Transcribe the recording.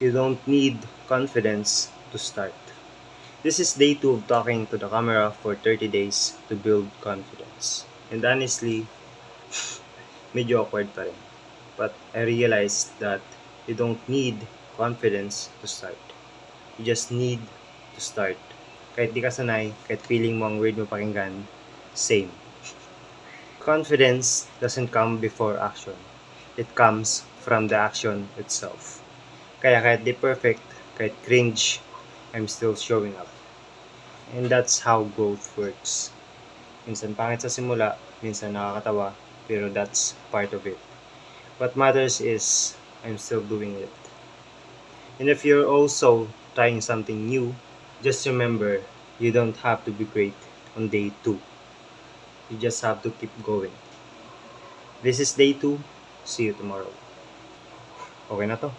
You don't need confidence to start. This is day 2 of talking to the camera for 30 days to build confidence. And honestly, medyo awkward pa rin. But I realized that you don't need confidence to start. You just need to start. Kahit di ka sanay, kahit feeling mo ang weird mo pakinggan, same. Confidence doesn't come before action. It comes from the action itself. Kaya kahit di perfect, kahit cringe, I'm still showing up. And that's how growth works. Minsan pangit sa simula, minsan nakakatawa, pero that's part of it. What matters is I'm still doing it. And if you're also trying something new, just remember you don't have to be great on day 2. You just have to keep going. This is day 2. See you tomorrow. Okay na to.